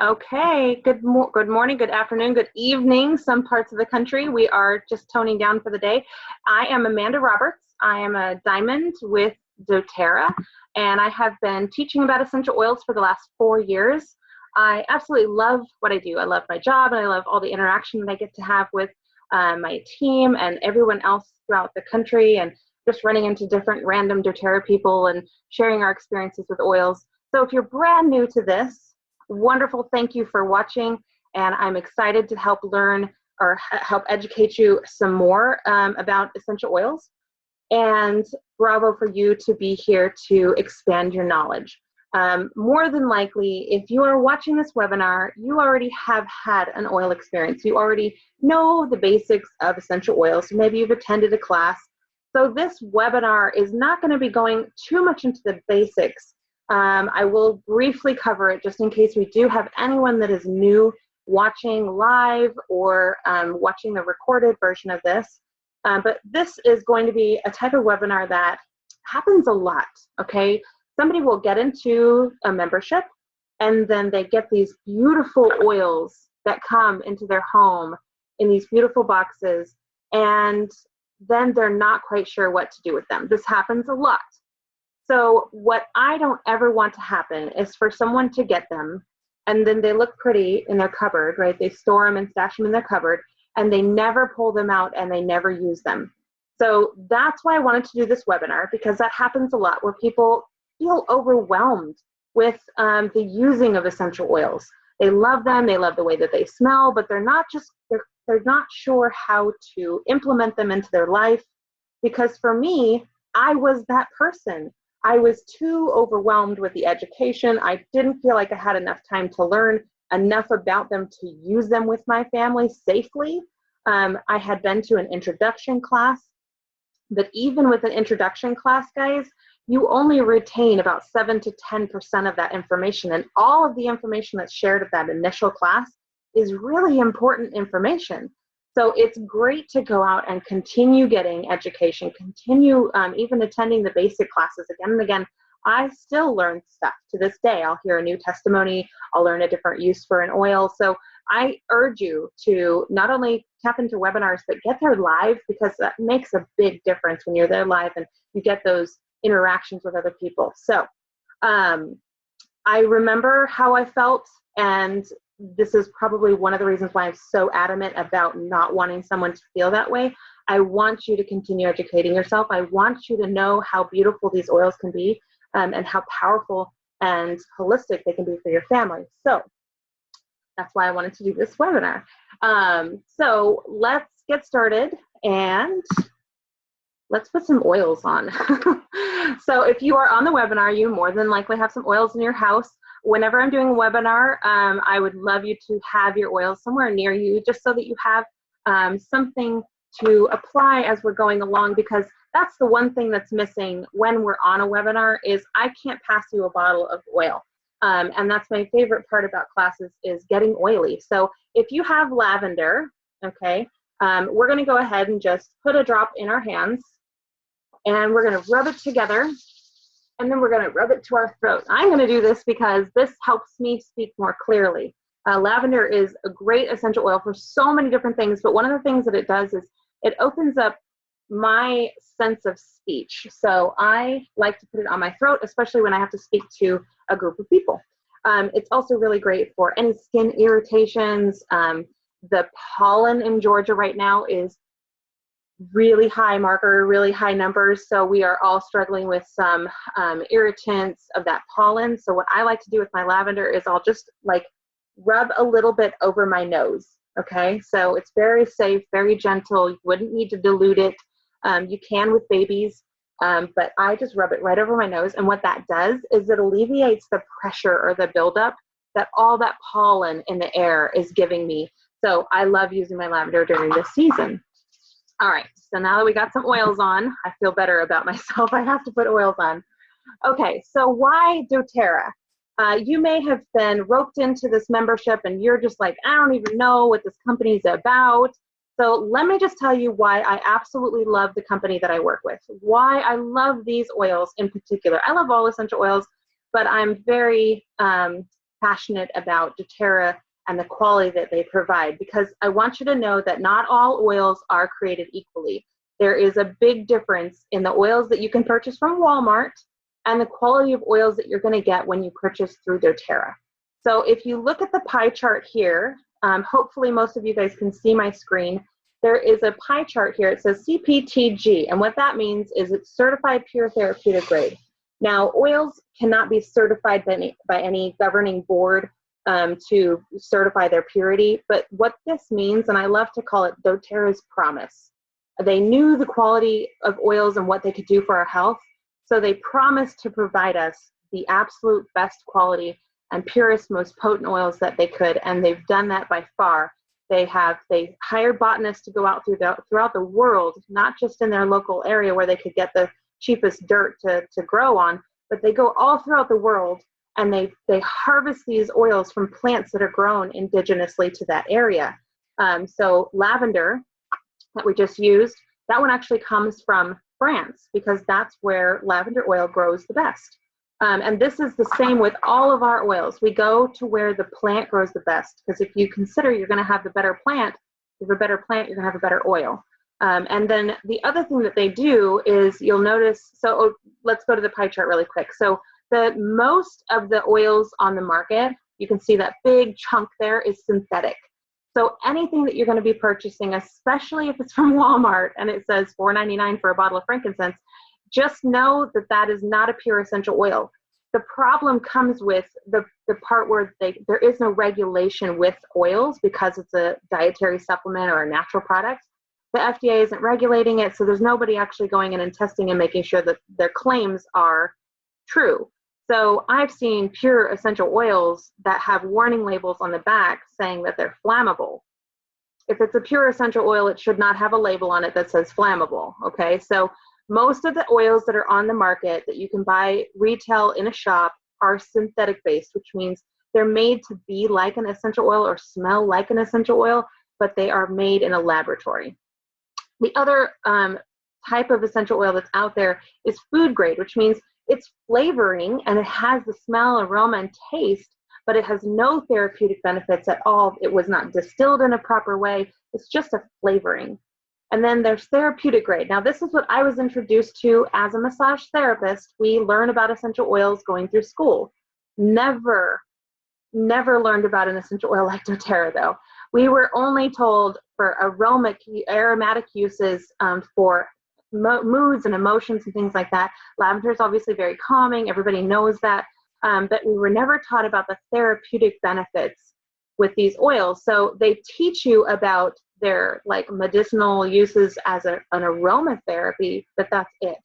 Okay, good morning, good afternoon, good evening. Some parts of the country, we are just toning down for the day. I am Amanda Roberts. I am a diamond with doTERRA, and I have been teaching about essential oils for the last 4 years. I absolutely love what I do. I love my job, and I love all the interaction that I get to have with my team and everyone else throughout the country, and just running into different random doTERRA people and sharing our experiences with oils. So if you're brand new to this, wonderful, thank you for watching, and I'm excited to help learn or help educate you some more about essential oils. And bravo for you to be here to expand your knowledge. More than likely, if you are watching this webinar, you already have had an oil experience. You already know the basics of essential oils. Maybe you've attended a class. So this webinar is not going to be going too much into the basics. I will briefly cover it just in case we do have anyone that is new watching live or watching the recorded version of this. But this is going to be a type of webinar that happens a lot, okay? Somebody will get into a membership, and then they get these beautiful oils that come into their home in these beautiful boxes, and then they're not quite sure what to do with them. This happens a lot. So what I don't ever want to happen is for someone to get them, and then they look pretty in their cupboard, right? They store them and stash them in their cupboard, and they never pull them out and they never use them. So that's why I wanted to do this webinar, because that happens a lot where people feel overwhelmed with the using of essential oils. They love them, they love the way that they smell, but they're not sure how to implement them into their life. Because for me, I was that person. I was too overwhelmed with the education. I didn't feel like I had enough time to learn enough about them to use them with my family safely. I had been to an introduction class, but even with an introduction class, guys, you only retain about 7 to 10% of that information, and all of the information that's shared at that initial class is really important information. So it's great to go out and continue getting education, continue even attending the basic classes again and again. I still learn stuff to this day. I'll hear a new testimony, I'll learn a different use for an oil. So I urge you to not only tap into webinars, but get there live, because that makes a big difference when you're there live and you get those interactions with other people. So I remember how I felt, and this is probably one of the reasons why I'm so adamant about not wanting someone to feel that way. I want you to continue educating yourself. I want you to know how beautiful these oils can be, and how powerful and holistic they can be for your family. So that's why I wanted to do this webinar. So let's get started and let's put some oils on. So if you are on the webinar, you more than likely have some oils in your house. Whenever I'm doing a webinar, I would love you to have your oils somewhere near you, just so that you have something to apply as we're going along, because that's the one thing that's missing when we're on a webinar is I can't pass you a bottle of oil. And that's my favorite part about classes, is getting oily. So if you have lavender, okay, we're going to go ahead and just put a drop in our hands, and we're going to rub it together, and then we're going to rub it to our throat. I'm going to do this because this helps me speak more clearly. Lavender is a great essential oil for so many different things, but one of the things that it does is it opens up my sense of speech. So I like to put it on my throat, especially when I have to speak to a group of people. It's also really great for any skin irritations. The pollen in Georgia right now is really high marker, really high numbers. So we are all struggling with some irritants of that pollen. So what I like to do with my lavender is I'll just like rub a little bit over my nose. Okay, so it's very safe, very gentle. You wouldn't need to dilute it. You can with babies, but I just rub it right over my nose. And what that does is it alleviates the pressure or the buildup that all that pollen in the air is giving me. So I love using my lavender during this season. All right, so now that we got some oils on, I feel better about myself. I have to put oils on. Okay, so why doTERRA? You may have been roped into this membership and you're just like, I don't even know what this company's about. So let me just tell you why I absolutely love the company that I work with, why I love these oils in particular. I love all essential oils, but I'm very passionate about doTERRA and the quality that they provide, because I want you to know that not all oils are created equally. There is a big difference in the oils that you can purchase from Walmart and the quality of oils that you're going to get when you purchase through doTERRA. So if you look at the pie chart here, hopefully most of you guys can see my screen. There is a pie chart here. It says CPTG, and what that means is it's certified pure therapeutic grade. Now, oils cannot be certified by any governing board to certify their purity, but what this means, and I love to call it doTERRA's promise. They knew the quality of oils and what they could do for our health, so they promised to provide us the absolute best quality and purest, most potent oils that they could, and they've done that by far. They hired botanists to go out throughout the world, not just in their local area where they could get the cheapest dirt to grow on, but they go all throughout the world and they harvest these oils from plants that are grown indigenously to that area. So lavender that we just used, that one actually comes from France because that's where lavender oil grows the best. And this is the same with all of our oils. We go to where the plant grows the best, because if you consider you're going to have the better plant, if you have a better plant, you're going to have a better oil. And then the other thing that they do is you'll notice, let's go to the pie chart really quick. So the most of the oils on the market, you can see that big chunk there is synthetic. So anything that you're going to be purchasing, especially if it's from Walmart and it says $4.99 for a bottle of frankincense, just know that that is not a pure essential oil. The problem comes with the part where there is no regulation with oils because it's a dietary supplement or a natural product. The FDA isn't regulating it, so there's nobody actually going in and testing and making sure that their claims are true. So I've seen pure essential oils that have warning labels on the back saying that they're flammable. If it's a pure essential oil, it should not have a label on it that says flammable, okay? So most of the oils that are on the market that you can buy retail in a shop are synthetic based, which means they're made to be like an essential oil or smell like an essential oil, but they are made in a laboratory. The other type of essential oil that's out there is food grade, which means it's flavoring and it has the smell, aroma, and taste, but it has no therapeutic benefits at all. It was not distilled in a proper way. It's just a flavoring. And then there's therapeutic grade. Now, this is what I was introduced to as a massage therapist. We learn about essential oils going through school. Never learned about an essential oil like doTERRA, though. We were only told for aromatic uses for moods and emotions and things like that. Lavender is obviously very calming. Everybody knows that. But we were never taught about the therapeutic benefits with these oils. So they teach you about their medicinal uses as an aromatherapy, but that's it.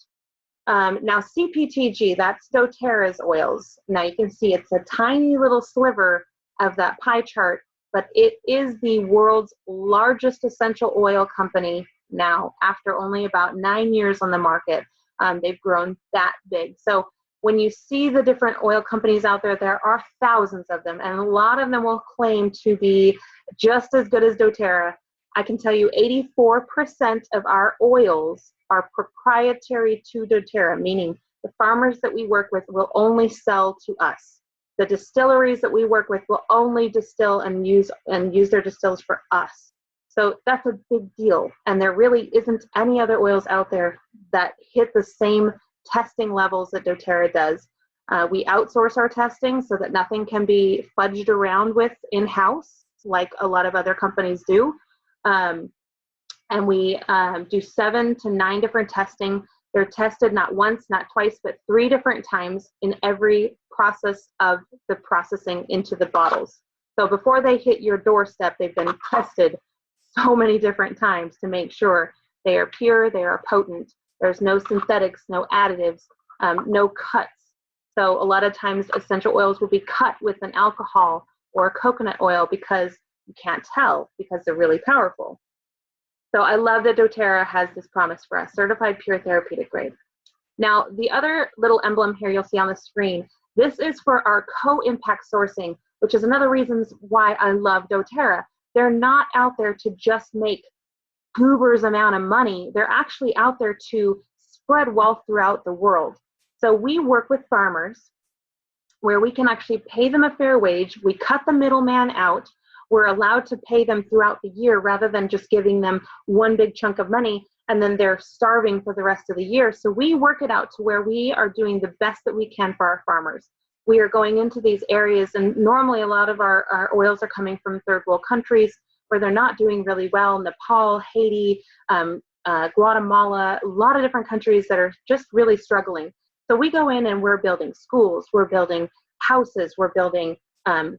Now CPTG, that's doTERRA's oils. Now you can see it's a tiny little sliver of that pie chart, but it is the world's largest essential oil company now after only about 9 years on the market. They've grown that big. So when you see the different oil companies out there, there are thousands of them, and a lot of them will claim to be just as good as doTERRA. I can tell you 84% of our oils are proprietary to doTERRA, meaning the farmers that we work with will only sell to us. The distilleries that we work with will only distill and use their distills for us. So that's a big deal. And there really isn't any other oils out there that hit the same testing levels that doTERRA does. We outsource our testing so that nothing can be fudged around with in-house like a lot of other companies do. And we do 7 to 9 different testing. They're tested not once, not twice, but 3 different times in every process of the processing into the bottles. So before they hit your doorstep, they've been tested so many different times to make sure they are pure, they are potent. There's no synthetics, no additives, no cuts. So a lot of times essential oils will be cut with an alcohol or a coconut oil because you can't tell because they're really powerful. So I love that doTERRA has this promise for us, certified pure therapeutic grade. Now, the other little emblem here you'll see on the screen, this is for our co-impact sourcing, which is another reason why I love doTERRA. They're not out there to just make goobers amount of money. They're actually out there to spread wealth throughout the world. So we work with farmers where we can actually pay them a fair wage. We cut the middleman out. We're allowed to pay them throughout the year rather than just giving them one big chunk of money and then they're starving for the rest of the year. So we work it out to where we are doing the best that we can for our farmers. We are going into these areas, and normally a lot of our oils are coming from third world countries where they're not doing really well. Nepal, Haiti, Guatemala, a lot of different countries that are just really struggling. So we go in and we're building schools, we're building houses, we're building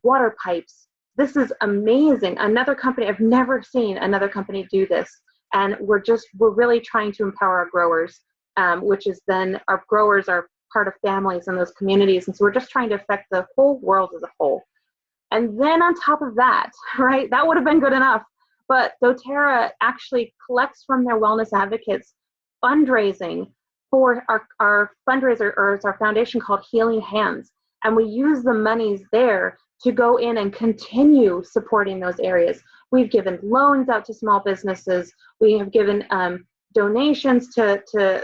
water pipes. This is amazing. Another company, I've never seen another company do this. And we're really trying to empower our growers, which is then our growers are part of families in those communities. And so we're just trying to affect the whole world as a whole. And then on top of that, right, that would have been good enough. But doTERRA actually collects from their wellness advocates fundraising for our fundraiser, or it's our foundation called Healing Hands. And we use the monies there to go in and continue supporting those areas. We've given loans out to small businesses. We have given donations to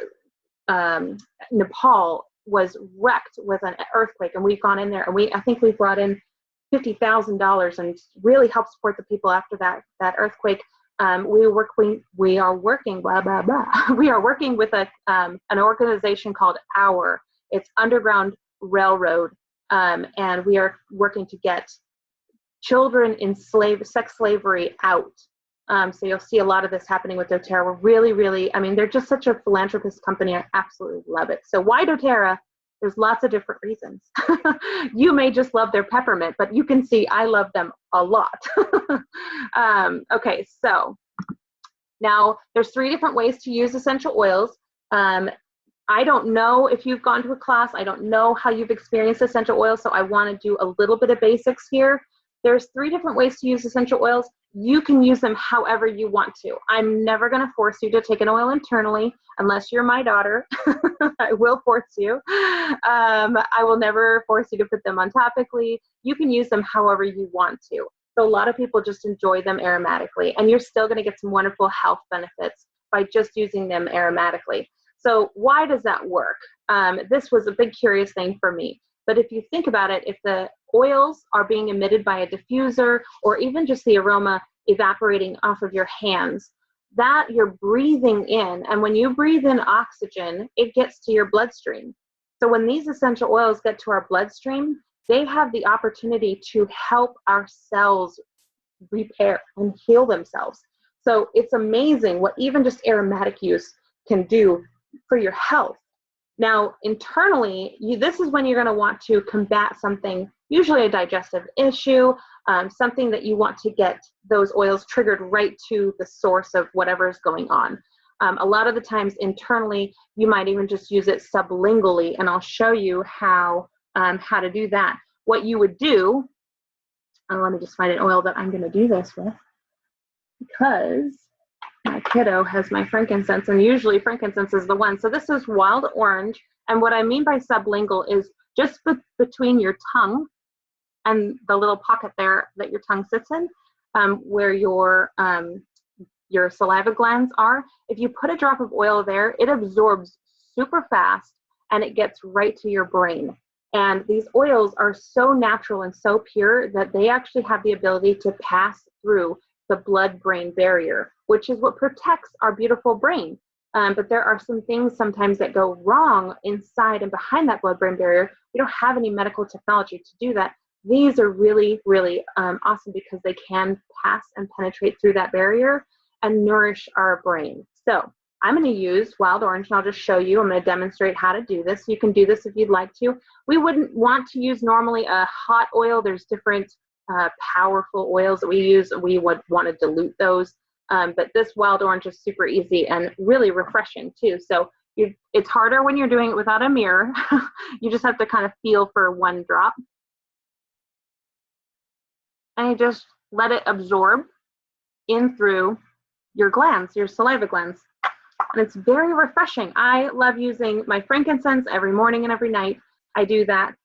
Nepal was wrecked with an earthquake, and we've gone in there, and I think we brought in $50,000 and really helped support the people after that earthquake. We are working with an organization called OUR. It's Underground Railroad, and we are working to get children in sex slavery out. So you'll see a lot of this happening with doTERRA. We're really, I mean, they're just such a philanthropist company. I absolutely love it. So why doTERRA? There's lots of different reasons. You may just love their peppermint, but you can see I love them a lot. Okay, so now there's 3 different ways to use essential oils. I don't know if you've gone to a class. I don't know how you've experienced essential oils, so I want to do a little bit of basics here. There's 3 different ways to use essential oils. You can use them however you want to. I'm never going to force you to take an oil internally unless you're my daughter. I will force you. I will never force you to put them on topically. You can use them however you want to. So a lot of people just enjoy them aromatically, and you're still going to get some wonderful health benefits by just using them aromatically. So why does that work? This was a big curious thing for me. But if you think about it, if the oils are being emitted by a diffuser, or even just the aroma evaporating off of your hands, that you're breathing in. And when you breathe in oxygen, it gets to your bloodstream. So when these essential oils get to our bloodstream, they have the opportunity to help our cells repair and heal themselves. So it's amazing what even just aromatic use can do for your health. Now, internally, this is when you're going to want to combat something, usually a digestive issue, something that you want to get those oils triggered right to the source of whatever is going on. A lot of the times internally, you might even just use it sublingually, and I'll show you how to do that. What you would do, let me just find an oil that I'm going to do this with, because my kiddo has my frankincense, and usually frankincense is the one. So this is wild orange, and what I mean by sublingual is just between your tongue and the little pocket there that your tongue sits in, where your saliva glands are. If you put a drop of oil there, it absorbs super fast, and it gets right to your brain. And these oils are so natural and so pure that they actually have the ability to pass through the blood-brain barrier, which is what protects our beautiful brain. But there are some things sometimes that go wrong inside and behind that blood-brain barrier. We don't have any medical technology to do that. These are really, really awesome because they can pass and penetrate through that barrier and nourish our brain. So I'm going to use wild orange, and I'll just show you. I'm going to demonstrate how to do this. You can do this if you'd like to. We wouldn't want to use normally a hot oil. There's different powerful oils that we use. We would want to dilute those. But this wild orange is super easy and really refreshing too. So it's harder when you're doing it without a mirror. You just have to kind of feel for one drop. And you just let it absorb in through your glands, your saliva glands. And it's very refreshing. I love using my frankincense every morning and every night. I do that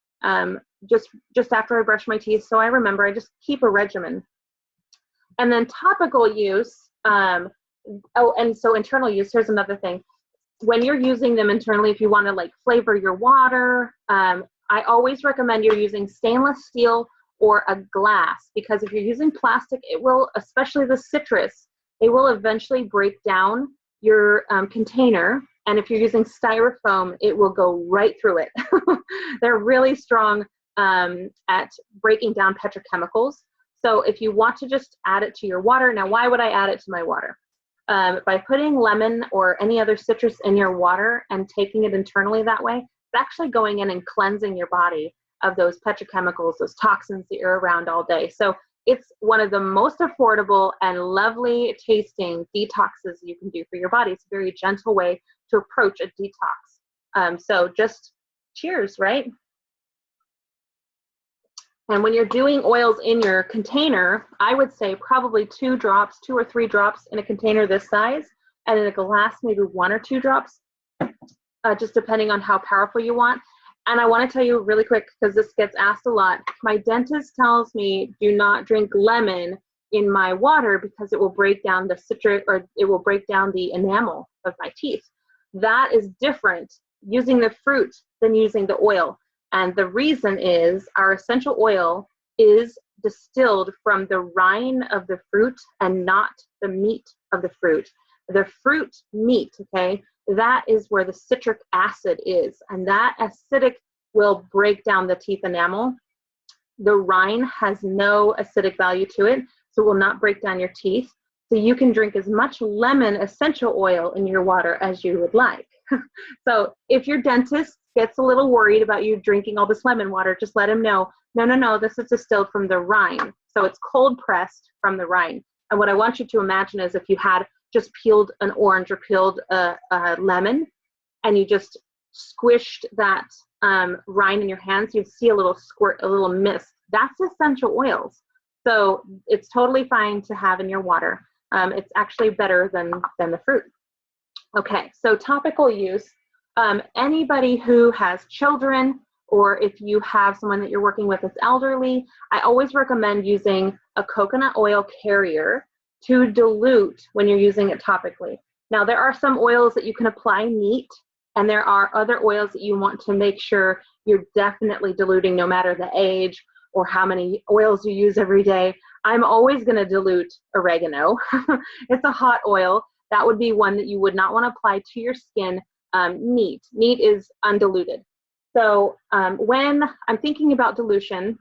just after I brush my teeth, so I remember. I just keep a regimen. And then topical use, and so internal use, here's another thing. When you're using them internally, if you want to like flavor your water, I always recommend you're using stainless steel or a glass, because if you're using plastic, it will, especially the citrus, it will eventually break down your container. And if you're using styrofoam, it will go right through it. They're really strong at breaking down petrochemicals. So if you want to just add it to your water, now why would I add it to my water? By putting lemon or any other citrus in your water and taking it internally that way, it's actually going in and cleansing your body of those petrochemicals, those toxins that you're around all day. So it's one of the most affordable and lovely tasting detoxes you can do for your body. It's a very gentle way to approach a detox. So just cheers, right? And when you're doing oils in your container, I would say probably 2 or 3 drops in a container this size, and in a glass, maybe 1 or 2 drops, just depending on how powerful you want. And I want to tell you really quick, because this gets asked a lot, my dentist tells me do not drink lemon in my water because it will break down the citric, or it will break down the enamel of my teeth. That is different using the fruit than using the oil. And the reason is our essential oil is distilled from the rind of the fruit and not the meat of the fruit. The fruit meat, okay, that is where the citric acid is, and that acidic will break down the teeth enamel. The rind has no acidic value to it, so it will not break down your teeth. So you can drink as much lemon essential oil in your water as you would like. So if your dentist gets a little worried about you drinking all this lemon water, just let him know, no, this is distilled from the rind. So it's cold pressed from the rind. And what I want you to imagine is if you had just peeled an orange or peeled a lemon, and you just squished that rind in your hands, you'd see a little squirt, a little mist. That's essential oils. So it's totally fine to have in your water. It's actually better than the fruit. Okay, so topical use. Anybody who has children, or if you have someone that you're working with that's elderly, I always recommend using a coconut oil carrier to dilute when you're using it topically. Now, there are some oils that you can apply neat, and there are other oils that you want to make sure you're definitely diluting no matter the age or how many oils you use every day. I'm always going to dilute oregano. It's a hot oil. That would be one that you would not want to apply to your skin neat. Neat is undiluted. So when I'm thinking about dilution,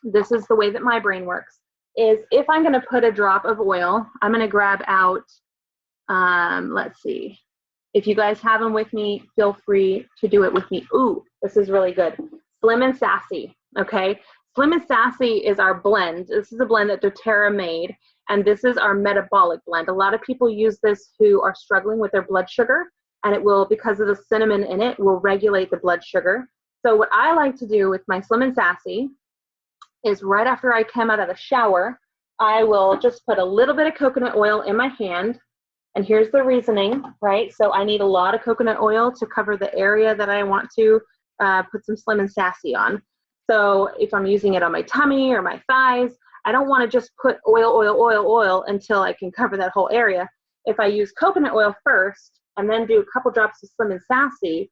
this is the way that my brain works, is if I'm going to put a drop of oil, I'm going to grab out, let's see, if you guys have them with me, feel free to do it with me. Ooh, this is really good. Slim and Sassy, okay? Slim and Sassy is our blend. This is a blend that doTERRA made, and this is our metabolic blend. A lot of people use this who are struggling with their blood sugar, and it will, because of the cinnamon in it, will regulate the blood sugar. So what I like to do with my Slim and Sassy is right after I come out of the shower, I will just put a little bit of coconut oil in my hand. And here's the reasoning, right? So I need a lot of coconut oil to cover the area that I want to put some Slim and Sassy on. So if I'm using it on my tummy or my thighs, I don't want to just put oil until I can cover that whole area. If I use coconut oil first and then do a couple drops of Slim and Sassy,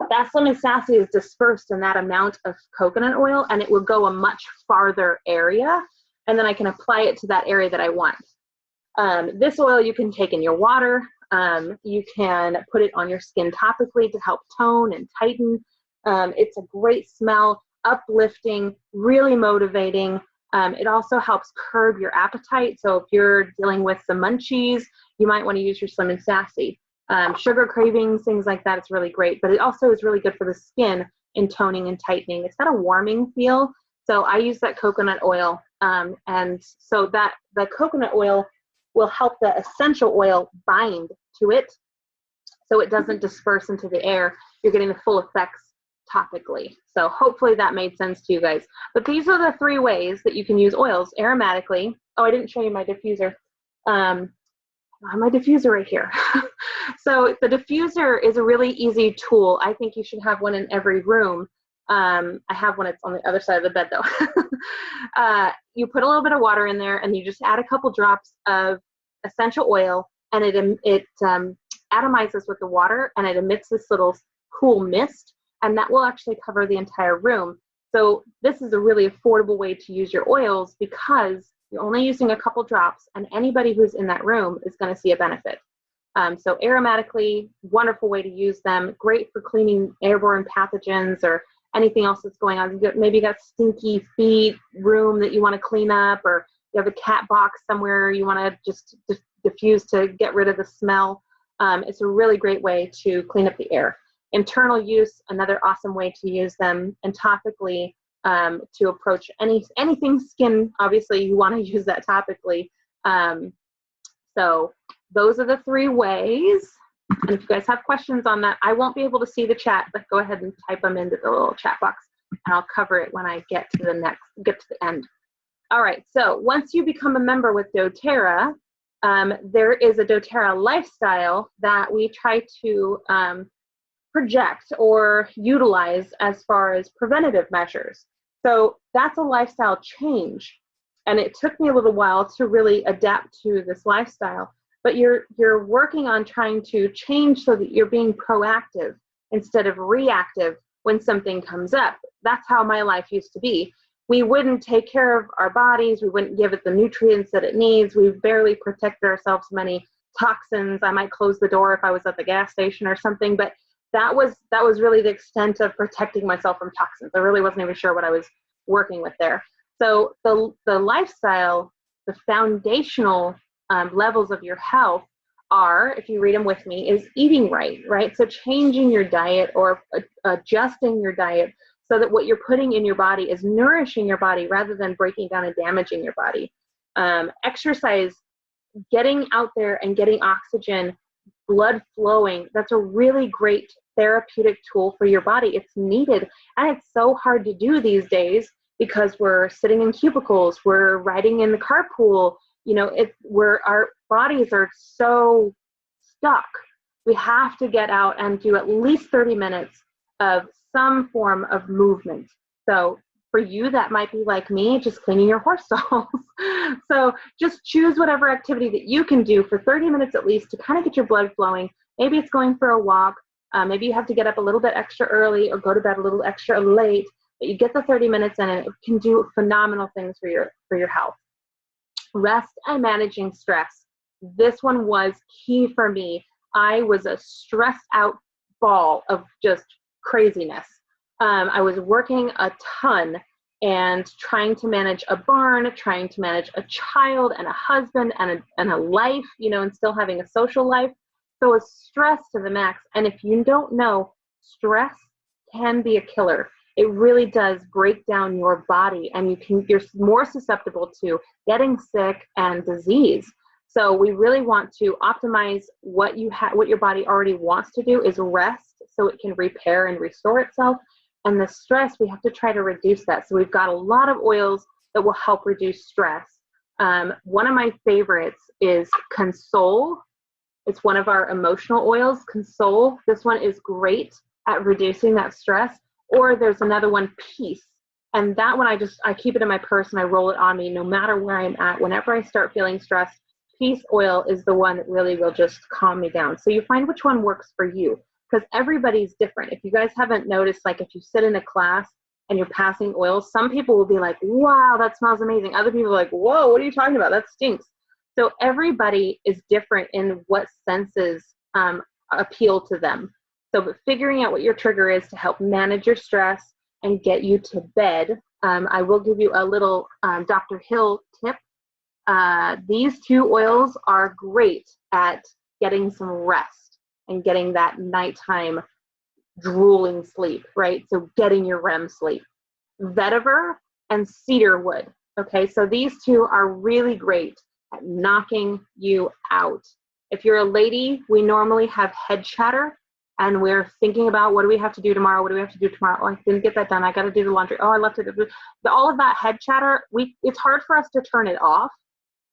that Slim and Sassy is dispersed in that amount of coconut oil, and it will go a much farther area, and then I can apply it to that area that I want. This oil you can take in your water. You can put it on your skin topically to help tone and tighten. It's a great smell, uplifting, really motivating. It also helps curb your appetite. So if you're dealing with some munchies, you might want to use your Slim and Sassy. Sugar cravings, things like that, it's really great. But it also is really good for the skin in toning and tightening. It's got a warming feel. So I use that coconut oil. And so that the coconut oil will help the essential oil bind to it so it doesn't disperse into the air. You're getting the full effects topically. So hopefully that made sense to you guys. But these are the 3 ways that you can use oils aromatically. Oh, I didn't show you my diffuser. My diffuser right here. So the diffuser is a really easy tool. I think you should have one in every room. I have one, it's on the other side of the bed though. You put a little bit of water in there and you just add a couple drops of essential oil, and it atomizes with the water, and it emits this little cool mist. and that will actually cover the entire room. So this is a really affordable way to use your oils because you're only using a couple drops, and anybody who's in that room is going to see a benefit. So aromatically, wonderful way to use them. Great for cleaning airborne pathogens or anything else that's going on. Maybe you got stinky feet room that you want to clean up, or you have a cat box somewhere you want to just diffuse to get rid of the smell. It's a really great way to clean up the air. Internal use, another awesome way to use them. And topically, to approach anything skin, obviously you want to use that topically. So those are the 3 ways. And if you guys have questions on that, I won't be able to see the chat, but go ahead and type them into the little chat box, and I'll cover it when I get to the end. All right, so once you become a member with doTERRA, there is a doTERRA lifestyle that we try to project or utilize as far as preventative measures. So that's a lifestyle change. And it took me a little while to really adapt to this lifestyle. But you're working on trying to change so that you're being proactive instead of reactive when something comes up. That's how my life used to be. We wouldn't take care of our bodies. We wouldn't give it the nutrients that it needs. We barely protected ourselves from any toxins. I might close the door if I was at the gas station or something, but that was really the extent of protecting myself from toxins. I really wasn't even sure what I was working with there. So the lifestyle, the foundational levels of your health are, if you read them with me, is eating right? So changing your diet or adjusting your diet so that what you're putting in your body is nourishing your body rather than breaking down and damaging your body. Exercise, getting out there and getting oxygen, blood flowing, that's a really great therapeutic tool for your body. It's needed, and it's so hard to do these days because we're sitting in cubicles, we're riding in the carpool, our bodies are so stuck. We have to get out and do at least 30 minutes of some form of movement. So for you, that might be like me, just cleaning your horse stalls. So just choose whatever activity that you can do for 30 minutes at least to kind of get your blood flowing. Maybe it's going for a walk. Maybe you have to get up a little bit extra early or go to bed a little extra late, but you get the 30 minutes in and it can do phenomenal things for your health. Rest and managing stress. This one was key for me. I was a stressed out ball of just craziness. I was working a ton and trying to manage a barn, trying to manage a child and a husband and a life, and still having a social life. So it's stress to the max. And if you don't know, stress can be a killer. It really does break down your body, and you're more susceptible to getting sick and disease. So we really want to optimize what your body already wants to do is rest so it can repair and restore itself. And the stress, we have to try to reduce that. So we've got a lot of oils that will help reduce stress. One of my favorites is Console. It's one of our emotional oils, Console. This one is great at reducing that stress. Or there's another one, Peace. And that one, I keep it in my purse and I roll it on me no matter where I'm at. Whenever I start feeling stressed, Peace oil is the one that really will just calm me down. So you find which one works for you, because everybody's different. If you guys haven't noticed, like if you sit in a class and you're passing oils, some people will be like, wow, that smells amazing. Other people are like, whoa, what are you talking about? That stinks. So everybody is different in what senses appeal to them. So figuring out what your trigger is to help manage your stress and get you to bed. I will give you a little Dr. Hill tip. These 2 oils are great at getting some rest and getting that nighttime drooling sleep, right? So getting your REM sleep. Vetiver and cedarwood. Okay, so these 2 are really great at knocking you out. If you're a lady, we normally have head chatter, and we're thinking about what do we have to do tomorrow? What do we have to do tomorrow? Oh, I didn't get that done. I got to do the laundry. Oh, I left it. All of that head chatter, it's hard for us to turn it off.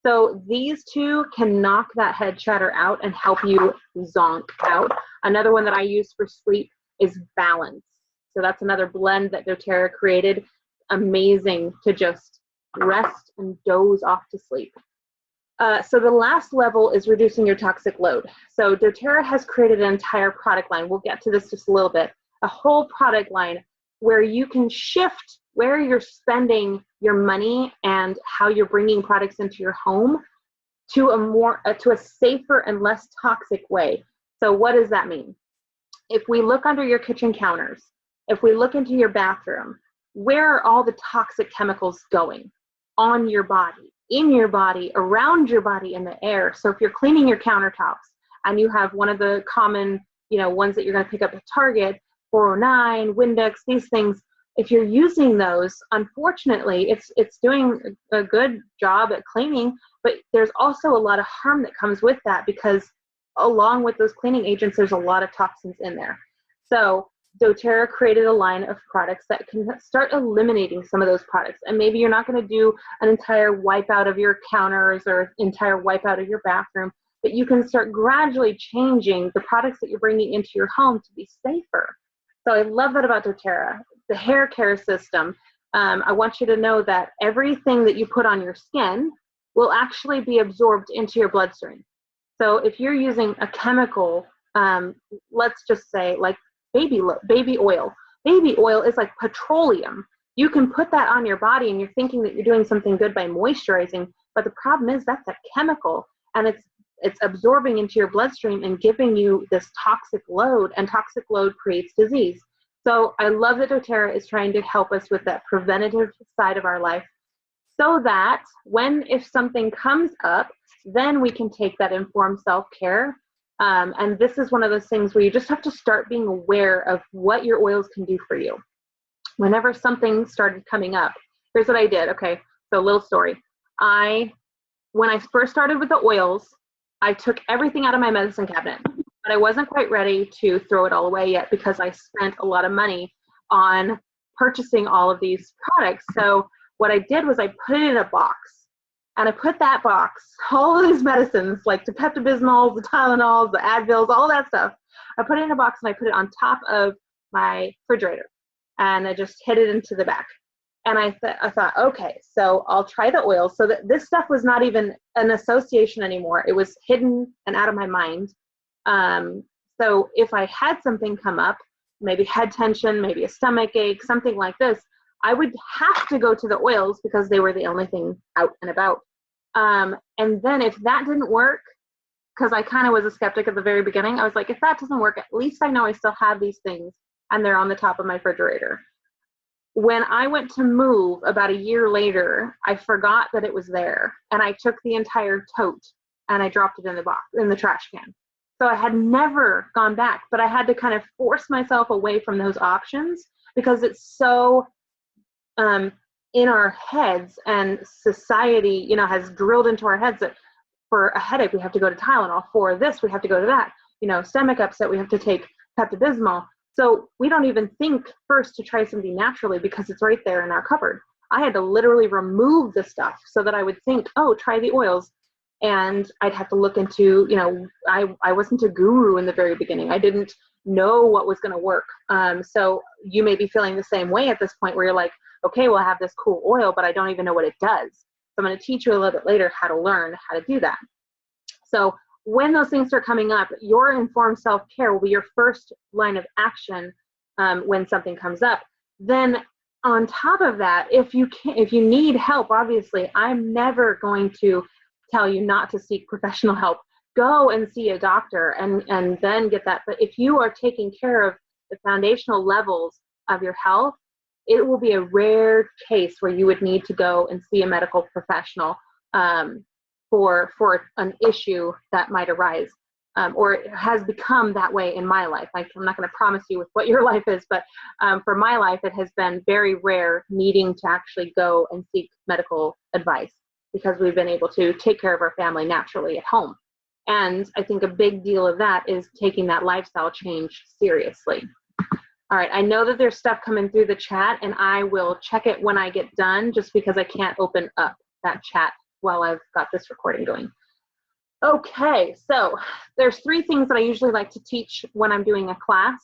So these 2 can knock that head chatter out and help you zonk out. Another one that I use for sleep is Balance. So that's another blend that doTERRA created. Amazing to just rest and doze off to sleep. So the last level is reducing your toxic load. So doTERRA has created an entire product line. We'll get to this just a little bit a whole product line where you can shift where you're spending your money and how you're bringing products into your home to a safer and less toxic way. So what does that mean? If we look under your kitchen counters, if we look into your bathroom, where are all the toxic chemicals going? On your body, in your body, around your body, in the air. So if you're cleaning your countertops and you have one of the common, ones that you're going to pick up at Target, 409, Windex, these things, if you're using those, unfortunately, it's doing a good job at cleaning, but there's also a lot of harm that comes with that, because along with those cleaning agents, there's a lot of toxins in there. So doTERRA created a line of products that can start eliminating some of those products. And maybe you're not going to do an entire wipe out of your counters or entire wipe out of your bathroom, but you can start gradually changing the products that you're bringing into your home to be safer. So I love that about doTERRA. The hair care system, I want you to know that everything that you put on your skin will actually be absorbed into your bloodstream. So if you're using a chemical, let's just say like baby oil. Baby oil is like petroleum. You can put that on your body and you're thinking that you're doing something good by moisturizing, but the problem is that's a chemical, and it's absorbing into your bloodstream and giving you this toxic load, and toxic load creates disease. So I love that doTERRA is trying to help us with that preventative side of our life, so that if something comes up, then we can take that informed self-care. And this is one of those things where you just have to start being aware of what your oils can do for you. Whenever something started coming up, here's what I did. Okay, so a little story. When I first started with the oils, I took everything out of my medicine cabinet, but I wasn't quite ready to throw it all away yet, because I spent a lot of money on purchasing all of these products. So what I did was I put it in a box, and I put that box, all of these medicines, like the Pepto-Bismols, the Tylenols, the Advils, all that stuff, I put it in a box and I put it on top of my refrigerator, and I just hid it into the back. And I thought, okay, so I'll try the oil. So that this stuff was not even an association anymore. It was hidden and out of my mind. So if I had something come up, maybe head tension, maybe a stomach ache, something like this, I would have to go to the oils because they were the only thing out and about. And then if that didn't work, because I kind of was a skeptic at the very beginning, I was like, if that doesn't work, at least I know I still have these things and they're on the top of my refrigerator. When I went to move about a year later, I forgot that it was there, and I took the entire tote and I dropped it in the box, in the trash can. So I had never gone back, but I had to kind of force myself away from those options, because it's so in our heads, and society, has drilled into our heads that for a headache we have to go to Tylenol, for this we have to go to that, stomach upset we have to take Pepto-Bismol. So we don't even think first to try something naturally, because it's right there in our cupboard. I had to literally remove the stuff so that I would think, oh, try the oils. And I'd have to look into, I wasn't a guru in the very beginning. I didn't know what was going to work. So you may be feeling the same way at this point, where you're like, okay, well, I have this cool oil, but I don't even know what it does. So I'm going to teach you a little bit later how to learn how to do that. So when those things start coming up, your informed self-care will be your first line of action when something comes up. Then on top of that, if you need help, obviously, I'm never going to tell you not to seek professional help. Go and see a doctor and then get that. But if you are taking care of the foundational levels of your health, it will be a rare case where you would need to go and see a medical professional for an issue that might arise, or it has become that way in my life. I'm not going to promise you with what your life is, but for my life, it has been very rare needing to actually go and seek medical advice, because we've been able to take care of our family naturally at home. And I think a big deal of that is taking that lifestyle change seriously. All right, I know that there's stuff coming through the chat, and I will check it when I get done, just because I can't open up that chat while I've got this recording going. Okay, so there's 3 things that I usually like to teach when I'm doing a class.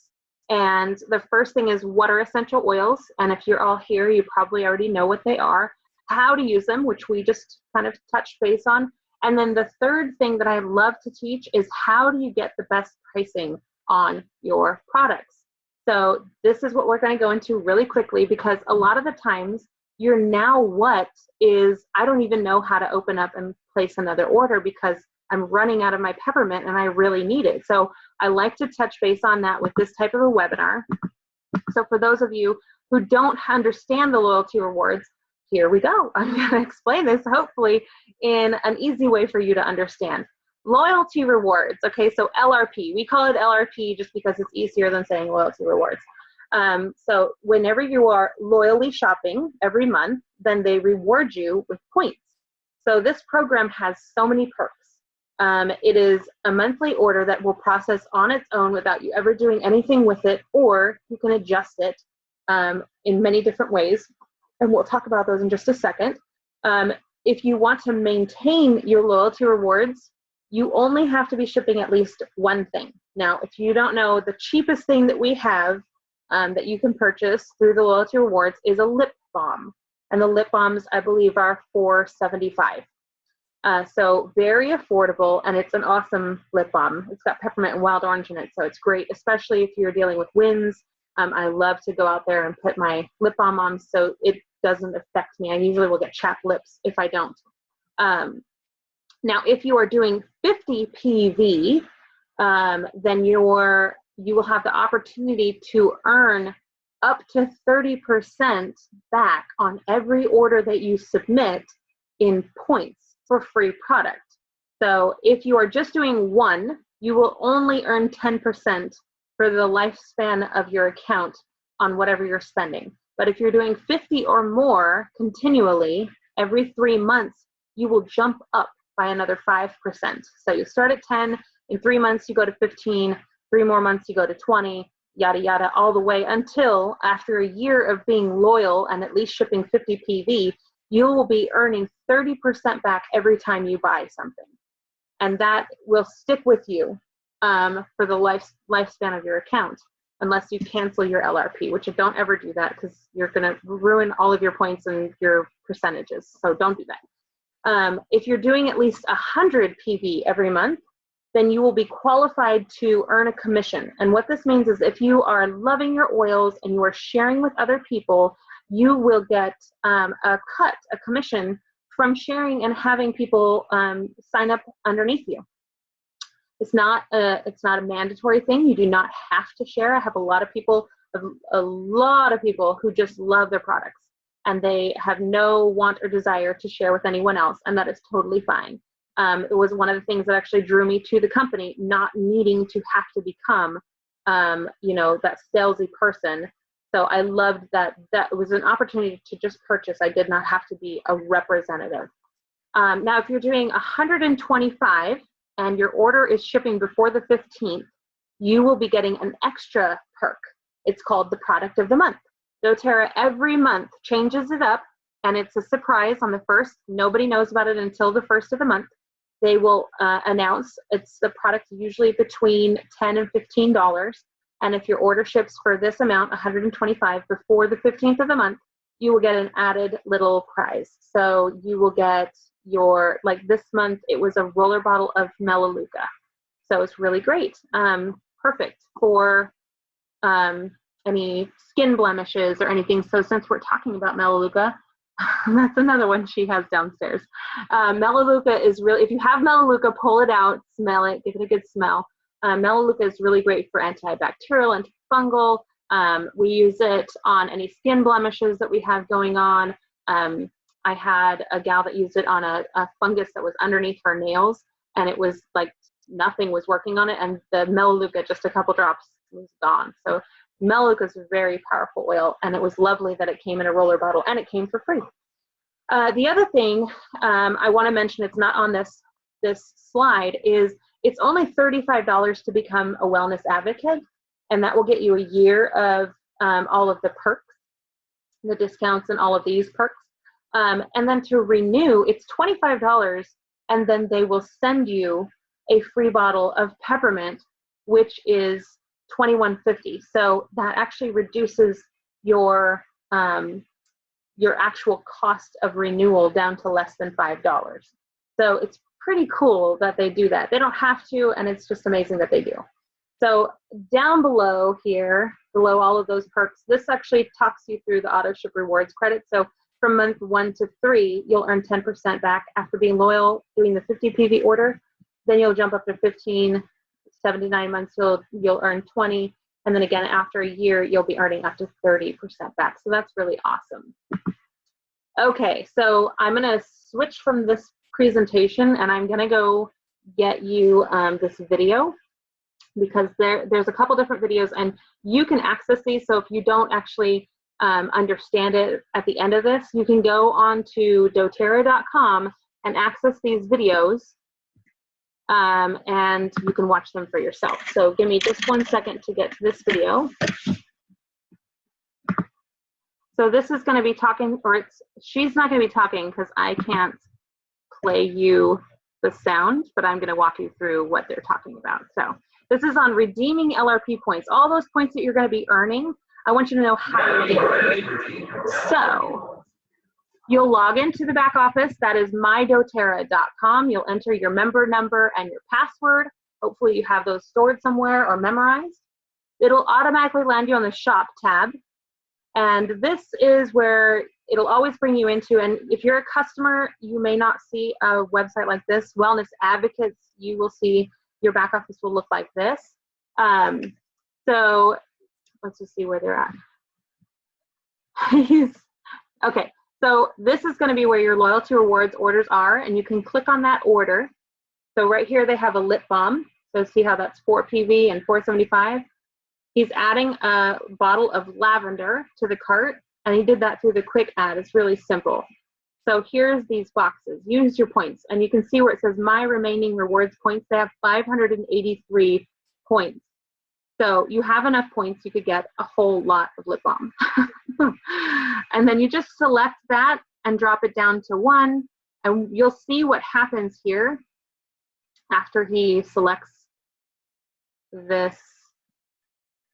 And the first thing is, what are essential oils? And if you're all here, you probably already know what they are, how to use them, which we just kind of touched base on. And then the third thing that I love to teach is, how do you get the best pricing on your products? So this is what we're going to go into really quickly, because a lot of the times your now what is, I don't even know how to open up and place another order because I'm running out of my peppermint and I really need it. So I like to touch base on that with this type of a webinar. So for those of you who don't understand the loyalty rewards, here we go. I'm going to explain this hopefully in an easy way for you to understand. Loyalty rewards, okay, so LRP. We call it LRP just because it's easier than saying loyalty rewards. So whenever you are loyally shopping every month, then they reward you with points. So this program has so many perks. It is a monthly order that will process on its own without you ever doing anything with it, or you can adjust it in many different ways, and we'll talk about those in just a second. If you want to maintain your loyalty rewards, you only have to be shipping at least one thing. Now, if you don't know, the cheapest thing that we have that you can purchase through the loyalty rewards is a lip balm, and the lip balms, I believe, are $4.75. So very affordable, and it's an awesome lip balm. It's got peppermint and wild orange in it, so it's great, especially if you're dealing with winds. I love to go out there and put my lip balm on so it doesn't affect me. I usually will get chapped lips if I don't. Now, if you are doing 50 PV, then you will have the opportunity to earn up to 30% back on every order that you submit in points for free product. So if you are just doing one, you will only earn 10% for the lifespan of your account on whatever you're spending. But if you're doing 50 or more continually every 3 months, you will jump up by another 5%. So you start at 10, in 3 months you go to 15, 3 more months you go to 20, yada yada, all the way until after a year of being loyal and at least shipping 50 PV, you will be earning 30% back every time you buy something. And that will stick with you for the lifespan of your account, unless you cancel your LRP, which don't ever do that because you're going to ruin all of your points and your percentages. So don't do that. If you're doing at least 100 PV every month, then you will be qualified to earn a commission. And what this means is if you are loving your oils and you are sharing with other people, you will get a commission from sharing and having people sign up underneath you. It's not a mandatory thing. You do not have to share. I have a lot of people who just love their products and they have no want or desire to share with anyone else, and that is totally fine. It was one of the things that actually drew me to the company, not needing to have to become, that salesy person. So I loved that it was an opportunity to just purchase. I did not have to be a representative. Now, if you're doing 125 and your order is shipping before the 15th, you will be getting an extra perk. It's called the product of the month. doTERRA every month changes it up, and it's a surprise on the first. Nobody knows about it until the first of the month. They will announce it's the product usually between $10 and $15. And if your order ships for this amount, 125, before the 15th of the month, you will get an added little prize. So you will get like this month, it was a roller bottle of Melaleuca. So it's really great. Perfect for any skin blemishes or anything. So since we're talking about Melaleuca, that's another one she has downstairs. Melaleuca is really, if you have Melaleuca, pull it out, smell it, give it a good smell. Melaleuca is really great for antibacterial, antifungal. We use it on any skin blemishes that we have going on. I had a gal that used it on a fungus that was underneath her nails, and it was like nothing was working on it, and the Melaleuca, just a couple drops, was gone. So Melaleuca is a very powerful oil, and it was lovely that it came in a roller bottle, and it came for free. The other thing I want to mention, it's not on this slide, is it's only $35 to become a wellness advocate, and that will get you a year of all of the perks, the discounts, and all of these perks. And then to renew, it's $25, and then they will send you a free bottle of peppermint, which is $21.50. So that actually reduces your actual cost of renewal down to less than $5. So it's pretty cool that they do that. They don't have to, and it's just amazing that they do. So down below here, below all of those perks. This actually talks you through the AutoShip Rewards credit. So from month 1 to 3, you'll earn 10% back after being loyal, doing the 50 PV order. Then you'll jump up to 15, 79 months, you'll earn 20. And then again, after a year, you'll be earning up to 30% back. So that's really awesome. Okay, so I'm gonna switch from this presentation and I'm gonna go get you this video, because there's a couple different videos and you can access these. So if you don't actually understand it at the end of this, you can go on to doterra.com and access these videos, and you can watch them for yourself. So give me just 1 second to get to this video. So this is going to be talking, or she's not going to be talking because I can't play you the sound, but I'm going to walk you through what they're talking about. So this is on redeeming LRP points. All those points that you're going to be earning, I want you to know how to redeem them. So you'll log into the back office. That is mydoterra.com. You'll enter your member number and your password. Hopefully you have those stored somewhere or memorized. It'll automatically land you on the shop tab. And this is where it'll always bring you into, and if you're a customer, you may not see a website like this. Wellness Advocates, you will see your back office will look like this. So let's just see where they're at. Okay, so this is going to be where your loyalty rewards orders are, and you can click on that order. So right here they have a lip balm. So see how that's 4 PV and $4.75. He's adding a bottle of lavender to the cart, and he did that through the quick add. It's really simple. So here's these boxes. Use your points, and you can see where it says my remaining rewards points. They have 583 points. So you have enough points, you could get a whole lot of lip balm. And then you just select that and drop it down to 1, and you'll see what happens here after he selects this.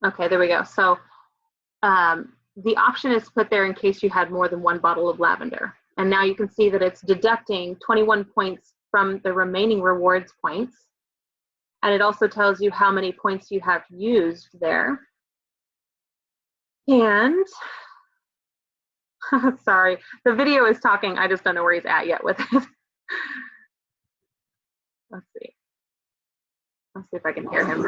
Okay, there we go. So the option is put there in case you had more than 1 bottle of lavender. And now you can see that it's deducting 21 points from the remaining rewards points. And it also tells you how many points you have used there. And, sorry, the video is talking. I just don't know where he's at yet with it. Let's see. Let's see if I can hear him.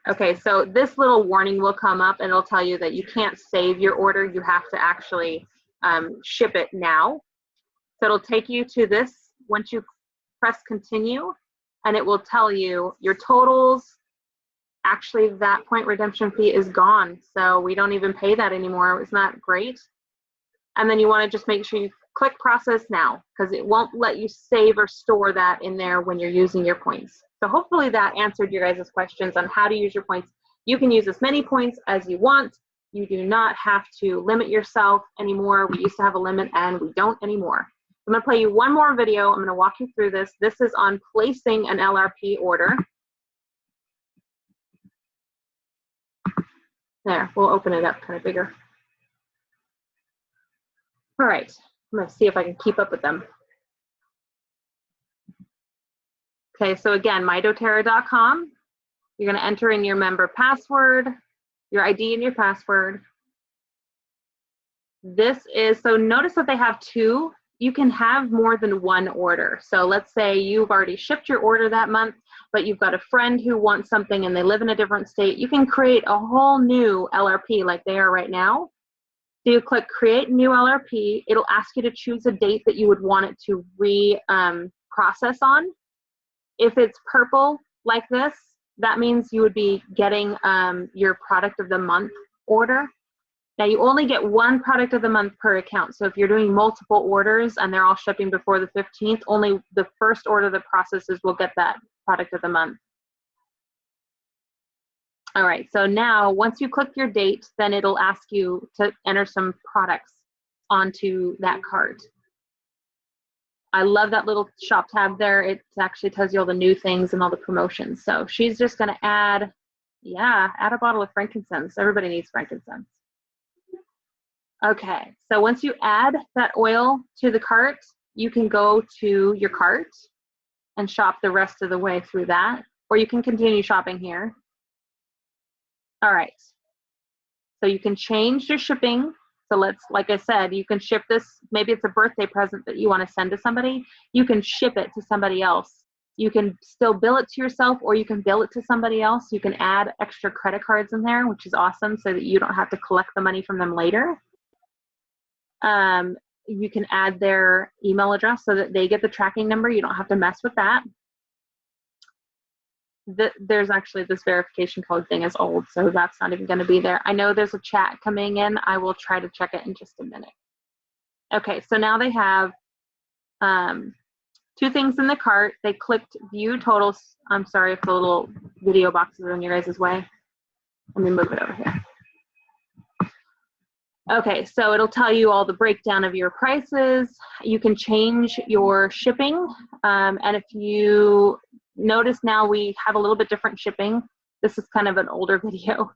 Okay, so this little warning will come up and it'll tell you that you can't save your order. You have to actually ship it now. So it'll take you to this once you press continue, and it will tell you your totals. Actually, that point redemption fee is gone, so we don't even pay that anymore. It's not great. And then you want to just make sure you click process now, because it won't let you save or store that in there when you're using your points. So hopefully that answered your guys' questions on how to use your points. You can use as many points as you want. You do not have to limit yourself anymore. We used to have a limit and we don't anymore. I'm going to play you one more video. I'm going to walk you through this. This is on placing an LRP order. There, we'll open it up kind of bigger. All right, I'm going to see if I can keep up with them. Okay, so again, mydoterra.com. You're going to enter in your member password, your ID and your password. This is, so notice that they have 2. You can have more than 1 order. So let's say you've already shipped your order that month, but you've got a friend who wants something and they live in a different state. You can create a whole new LRP like they are right now. So you click create new LRP. It'll ask you to choose a date that you would want it to process on. If it's purple like this, that means you would be getting your product of the month order. Now you only get 1 product of the month per account. So if you're doing multiple orders and they're all shipping before the 15th, only the first order that processes will get that product of the month. All right, so now once you click your date, then it'll ask you to enter some products onto that cart. I love that little shop tab there. It actually tells you all the new things and all the promotions. So she's just gonna add, add a bottle of frankincense. Everybody needs frankincense. Okay, so once you add that oil to the cart, you can go to your cart and shop the rest of the way through that, or you can continue shopping here. All right. So you can change your shipping. So let's, like I said, you can ship this, maybe it's a birthday present that you want to send to somebody. You can ship it to somebody else. You can still bill it to yourself, or you can bill it to somebody else. You can add extra credit cards in there, which is awesome, so that you don't have to collect the money from them later. You can add their email address so that they get the tracking number. You don't have to mess with that. There's actually this verification code thing is old, so that's not even going to be there. I know there's a chat coming in. I will try to check it in just a minute. Okay, so now they have two things in the cart. They clicked view totals. I'm sorry if the little video boxes are in your guys' way. Let me move it over here. Okay, so it'll tell you all the breakdown of your prices. You can change your shipping, and if you notice now we have a little bit different shipping. This is kind of an older video.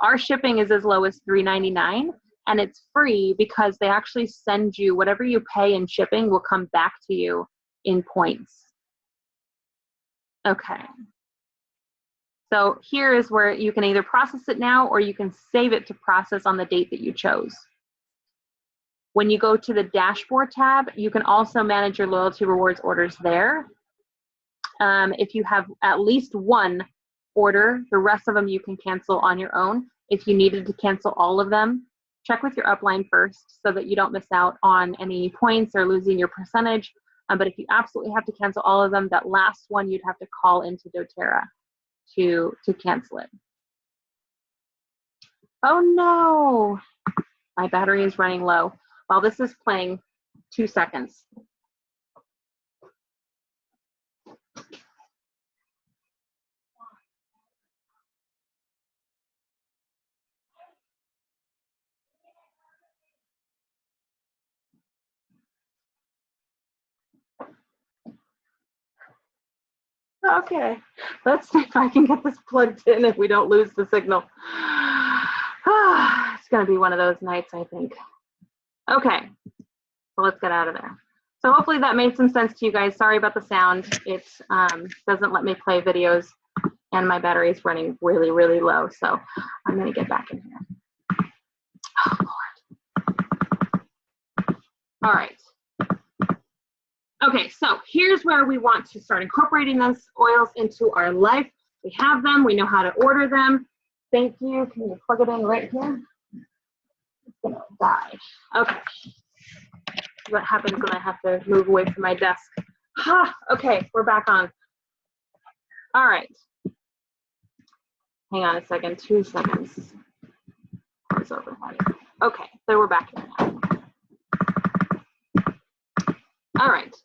Our shipping is as low as $3.99, and it's free because they actually send you whatever you pay in shipping will come back to you in points. Okay. So here is where you can either process it now or you can save it to process on the date that you chose. When you go to the dashboard tab, you can also manage your loyalty rewards orders there. If you have at least one order, the rest of them you can cancel on your own. If you needed to cancel all of them, check with your upline first so that you don't miss out on any points or losing your percentage. But if you absolutely have to cancel all of them, that last one you'd have to call into doTERRA to cancel it. Oh no, my battery is running low. While this is playing, 2 seconds. Okay, let's see if I can get this plugged in if we don't lose the signal. It's gonna be one of those nights, I think. Okay, so let's get out of there. So hopefully that made some sense to you guys. Sorry about the sound. It doesn't let me play videos and my battery is running really, really low. So I'm gonna get back in here. Oh, Lord. All right. Okay, so here's where we want to start incorporating those oils into our life. We have them, we know how to order them. Thank you. Can you plug it in right here? It's gonna die. Okay. What happens when I have to move away from my desk? Okay, we're back on. All right. Hang on a second, 2 seconds. It's over. Okay, so we're back here now. All right.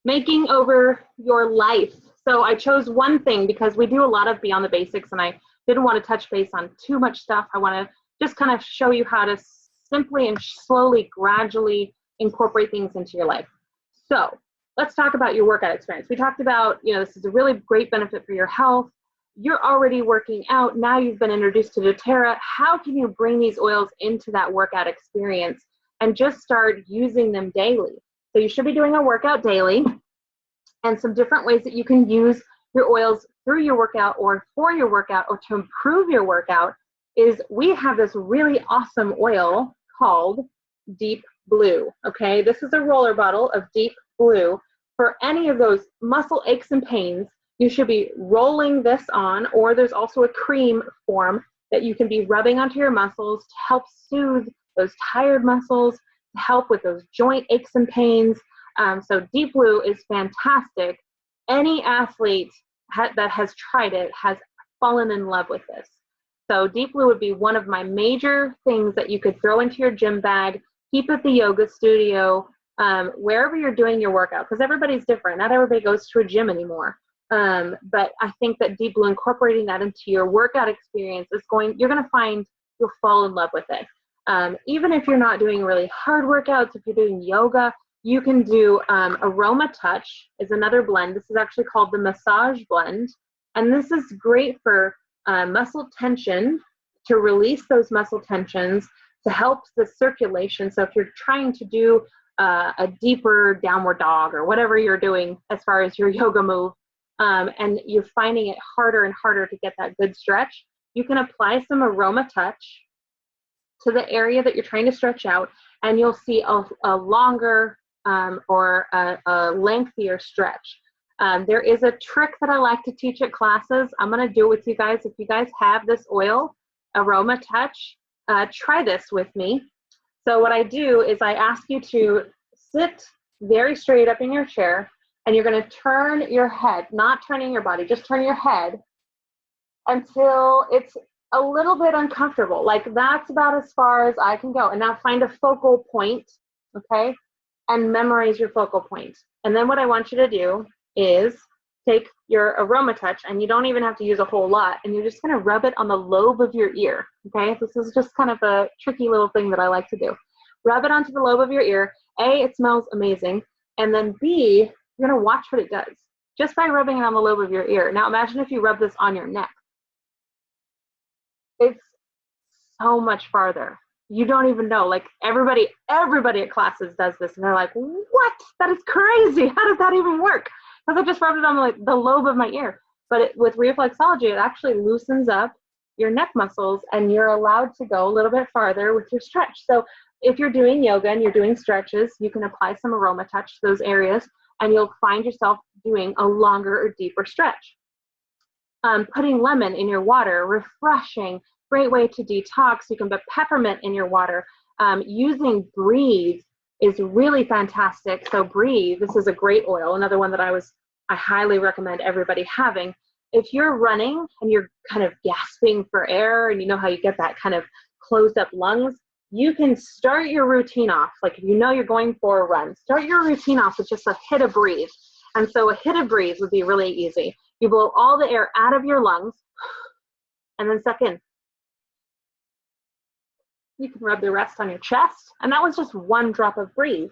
Making over your life. So I chose one thing because we do a lot of Beyond the Basics and I didn't want to touch base on too much stuff. I want to just kind of show you how to simply and slowly, gradually incorporate things into your life. So let's talk about your workout experience. We talked about, this is a really great benefit for your health. You're already working out. Now you've been introduced to doTERRA. How can you bring these oils into that workout experience and just start using them daily? So you should be doing a workout daily, and some different ways that you can use your oils through your workout or for your workout or to improve your workout is we have this really awesome oil called Deep Blue, okay? This is a roller bottle of Deep Blue. For any of those muscle aches and pains, you should be rolling this on, or there's also a cream form that you can be rubbing onto your muscles to help soothe those tired muscles, to help with those joint aches and pains. So Deep Blue is fantastic. Any athlete that has tried it has fallen in love with this. So Deep Blue would be one of my major things that you could throw into your gym bag, keep at the yoga studio, wherever you're doing your workout, because everybody's different. Not everybody goes to a gym anymore. But I think that Deep Blue, incorporating that into your workout experience you're going to find you'll fall in love with it. Even if you're not doing really hard workouts, if you're doing yoga, you can do Aroma Touch is another blend. This is actually called the Massage Blend. And this is great for muscle tension, to release those muscle tensions, to help the circulation. So if you're trying to do a deeper downward dog or whatever you're doing as far as your yoga move, and you're finding it harder and harder to get that good stretch, you can apply some Aroma Touch to the area that you're trying to stretch out, and you'll see a longer or a lengthier stretch. There is a trick that I like to teach at classes. I'm going to do it with you guys. If you guys have this oil, Aroma Touch, try this with me. So what I do is I ask you to sit very straight up in your chair, and you're going to turn your head, not turning your body, just turn your head until it's a little bit uncomfortable. Like that's about as far as I can go. And now find a focal point, okay? And memorize your focal point. And then what I want you to do is take your Aroma Touch, and you don't even have to use a whole lot, and you're just gonna rub it on the lobe of your ear, okay? This is just kind of a tricky little thing that I like to do. Rub it onto the lobe of your ear. A, it smells amazing. And then B, you're gonna watch what it does just by rubbing it on the lobe of your ear. Now imagine if you rub this on your neck. It's so much farther. You don't even know. Like everybody at classes does this, and they're like, what? That is crazy. How does that even work? Because I just rubbed it on like the lobe of my ear. But with reflexology, it actually loosens up your neck muscles, and you're allowed to go a little bit farther with your stretch. So if you're doing yoga and you're doing stretches, you can apply some Aroma Touch to those areas, and you'll find yourself doing a longer or deeper stretch. Putting lemon in your water, refreshing, great way to detox. You can put peppermint in your water. Using Breathe is really fantastic. So Breathe, this is a great oil, another one that I highly recommend everybody having. If you're running and you're kind of gasping for air, and you know how you get that kind of closed up lungs, you can start your routine off. Like if you know you're going for a run, start your routine off with just a hit of Breathe. And so a hit of Breathe would be really easy. You blow all the air out of your lungs and then suck in. You can rub the rest on your chest. And that was just one drop of Breathe.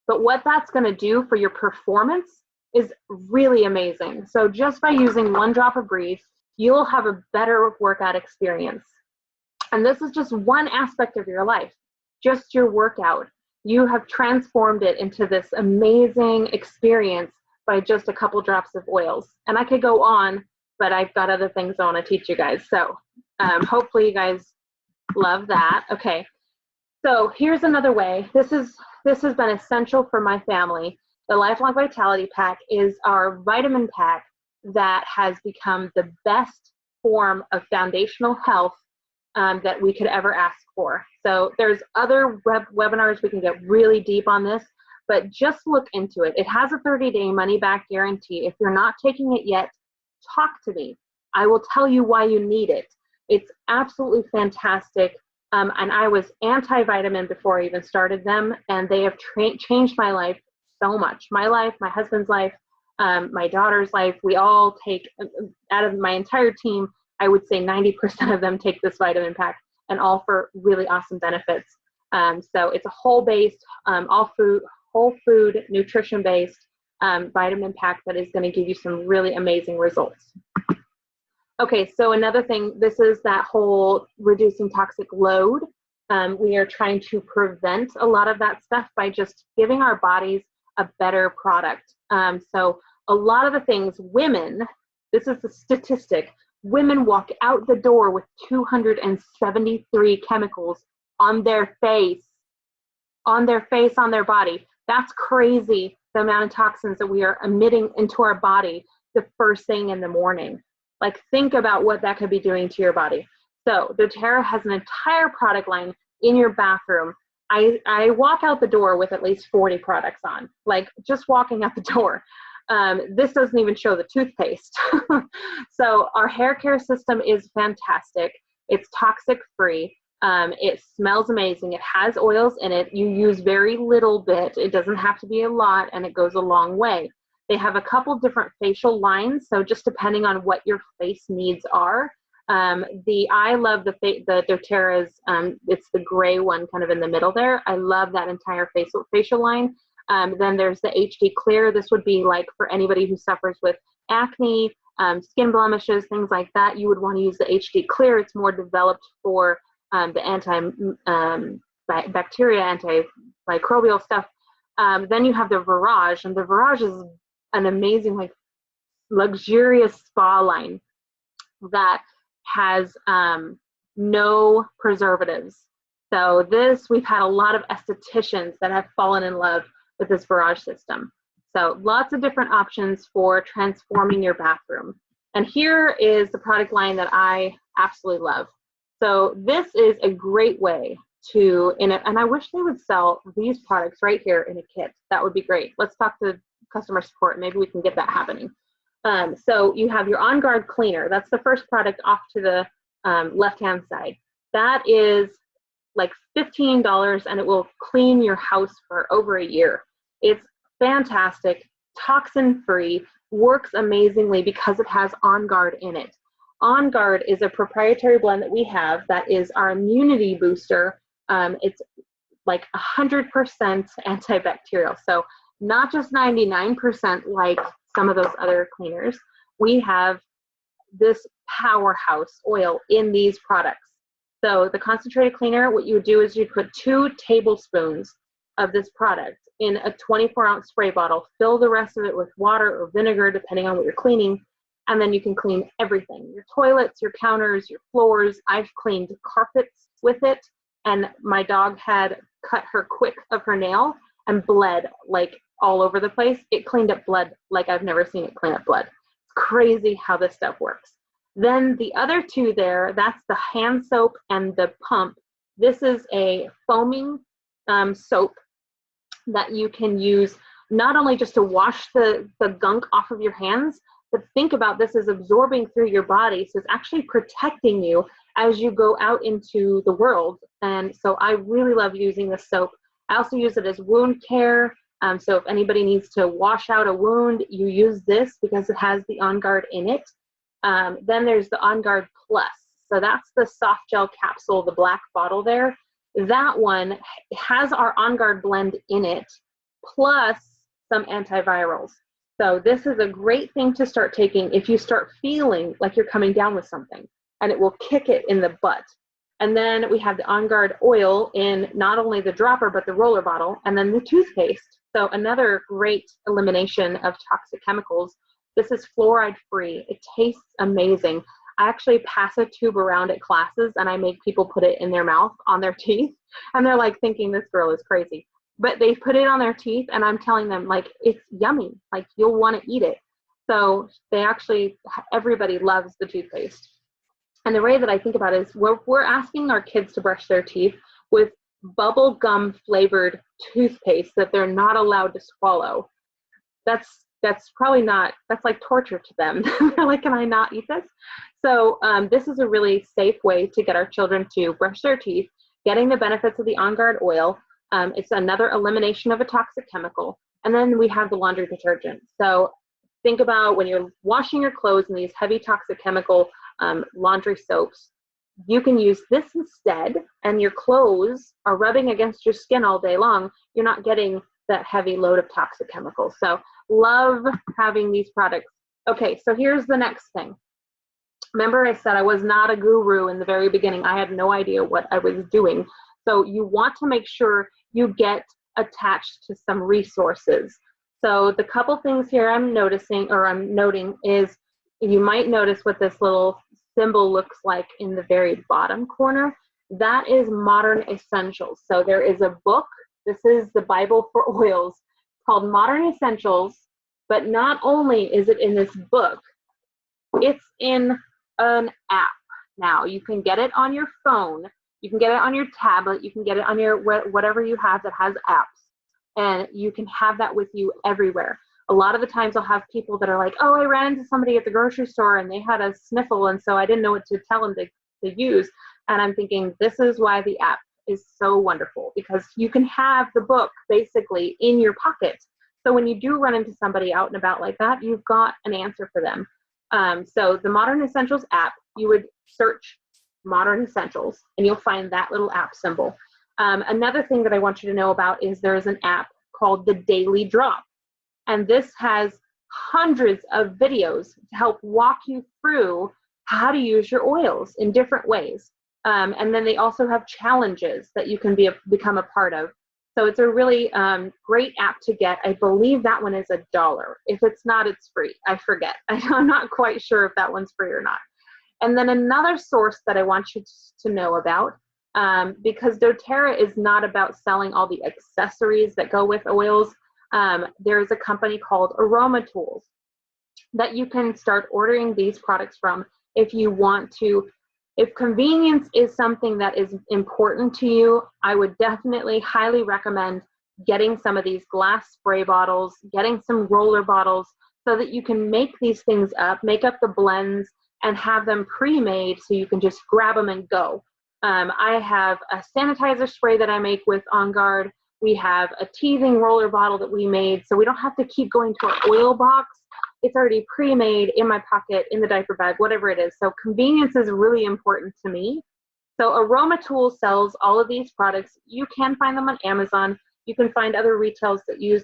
But what that's going to do for your performance is really amazing. So just by using one drop of Breathe, you'll have a better workout experience. And this is just one aspect of your life, just your workout. You have transformed it into this amazing experience by just a couple drops of oils. And I could go on, but I've got other things I want to teach you guys. So hopefully you guys love that. Okay, so here's another way. This has been essential for my family. The Lifelong Vitality Pack is our vitamin pack that has become the best form of foundational health that we could ever ask for. So there's other webinars we can get really deep on this, but just look into it. It has a 30-day money-back guarantee. If you're not taking it yet, talk to me. I will tell you why you need it. It's absolutely fantastic. And I was anti-vitamin before I even started them, and they have changed my life so much. My life, my husband's life, my daughter's life. We all take, out of my entire team, I would say 90% of them take this vitamin pack, and all for really awesome benefits. So it's a whole-based, whole food, nutrition-based vitamin pack that is going to give you some really amazing results. Okay, so another thing, this is that whole reducing toxic load. We are trying to prevent a lot of that stuff by just giving our bodies a better product. So a lot of the things, women, this is the statistic, women walk out the door with 273 chemicals on their face, on their body. That's crazy, the amount of toxins that we are emitting into our body the first thing in the morning. Like, think about what that could be doing to your body. So doTERRA has an entire product line in your bathroom. I walk out the door with at least 40 products on, like just walking out the door. This doesn't even show the toothpaste. So our hair care system is fantastic. It's toxic free. It smells amazing. It has oils in it. You use very little bit. It doesn't have to be a lot, and it goes a long way. They have a couple different facial lines, so just depending on what your face needs are. I love the doTERRA's, it's the gray one kind of in the middle there. I love that entire facial line. Then there's the HD Clear. This would be like for anybody who suffers with acne, skin blemishes, things like that. You would want to use the HD Clear. It's more developed for the bacteria, antimicrobial stuff. Then you have the Virage, and the Virage is an amazing, like, luxurious spa line that has no preservatives. So this, we've had a lot of estheticians that have fallen in love with this barrage system. So lots of different options for transforming your bathroom. And here is the product line that I absolutely love. So this is a great way to, and I wish they would sell these products right here in a kit. That would be great. Let's talk to customer support. Maybe we can get that happening. So you have your On Guard cleaner. That's the first product off to the left-hand side. That is like $15 and it will clean your house for over a year. It's fantastic, toxin-free, works amazingly because it has On Guard in it. On Guard is a proprietary blend that we have that is our immunity booster. It's like 100% antibacterial. So not just 99% like some of those other cleaners. We have this powerhouse oil in these products. So the concentrated cleaner, what you would do is you'd put 2 tablespoons of this product in a 24-ounce spray bottle, fill the rest of it with water or vinegar, depending on what you're cleaning, and then you can clean everything. Your toilets, your counters, your floors. I've cleaned carpets with it, and my dog had cut her quick of her nail and bled like all over the place. It cleaned up blood like I've never seen it clean up blood. It's crazy how this stuff works. Then the other 2 there, that's the hand soap and the pump. This is a foaming soap that you can use not only just to wash the gunk off of your hands, but think about this as absorbing through your body. So it's actually protecting you as you go out into the world. And so I really love using this soap. I also use it as wound care. So if anybody needs to wash out a wound, you use this because it has the On Guard in it. Then there's the On Guard Plus. So that's the soft gel capsule, the black bottle there. That one has our On Guard blend in it, plus some antivirals. So this is a great thing to start taking if you start feeling like you're coming down with something, and it will kick it in the butt. And then we have the On Guard oil in not only the dropper, but the roller bottle, and then the toothpaste. So another great elimination of toxic chemicals. This is fluoride free. It tastes amazing. I actually pass a tube around at classes and I make people put it in their mouth on their teeth. And they're like thinking this girl is crazy. But they put it on their teeth and I'm telling them like, it's yummy. Like you'll want to eat it. So they actually, everybody loves the toothpaste. And the way that I think about it is we're asking our kids to brush their teeth with bubble gum flavored toothpaste that they're not allowed to swallow. That's probably not, that's like torture to them. They're like, can I not eat this? So this is a really safe way to get our children to brush their teeth, getting the benefits of the On Guard oil. It's another elimination of a toxic chemical. And then we have the laundry detergent. So think about when you're washing your clothes in these heavy toxic chemical laundry soaps, you can use this instead, and your clothes are rubbing against your skin all day long. You're not getting that heavy load of toxic chemicals. So love having these products. Okay, so here's the next thing. Remember I said I was not a guru in the very beginning. I had no idea what I was doing. So you want to make sure you get attached to some resources. So the couple things here I'm noting is you might notice what this little symbol looks like in the very bottom corner. That is Modern Essentials. So there is a book. This is the Bible for oils called Modern Essentials. But not only is it in this book, it's in an app now. You can get it on your phone. You can get it on your tablet. You can get it on your whatever you have that has apps. And you can have that with you everywhere. A lot of the times I'll have people that are like, oh, I ran into somebody at the grocery store and they had a sniffle and so I didn't know what to tell them to use. And I'm thinking this is why the app is so wonderful, because you can have the book basically in your pocket. So when you do run into somebody out and about like that, you've got an answer for them. So the Modern Essentials app, you would search Modern Essentials and you'll find that little app symbol. Another thing that I want you to know about is there's an app called the Daily Drop. And this has hundreds of videos to help walk you through how to use your oils in different ways. And then they also have challenges that you can become a part of. So it's a really great app to get. I believe that one is $1. If it's not, it's free. I forget. I'm not quite sure if that one's free or not. And then another source that I want you to know about, because doTERRA is not about selling all the accessories that go with oils. There's a company called AromaTools that you can start ordering these products from if you want to. If convenience is something that is important to you, I would definitely highly recommend getting some of these glass spray bottles, getting some roller bottles, so that you can make these things up, make up the blends, and have them pre-made so you can just grab them and go. I have a sanitizer spray that I make with On Guard. We have a teething roller bottle that we made, so we don't have to keep going to our oil box. It's already pre-made in my pocket, in the diaper bag, whatever it is. So convenience is really important to me. So AromaTools sells all of these products. You can find them on Amazon. You can find other retailers that use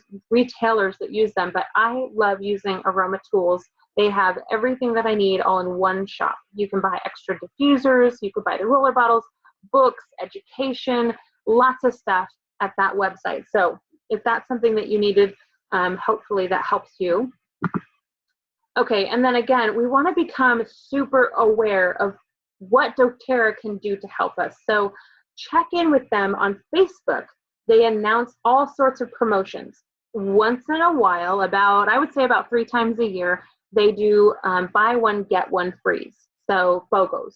them, but I love using AromaTools. They have everything that I need all in one shop. You can buy extra diffusers, you can buy the roller bottles, books, education, lots of stuff at that website. So if that's something that you needed, hopefully that helps you. Okay, and then again, we want to become super aware of what doTERRA can do to help us. So check in with them on Facebook. They announce all sorts of promotions. Once in a while, I would say about 3 times a year, they do buy one, get one free. So BOGOs,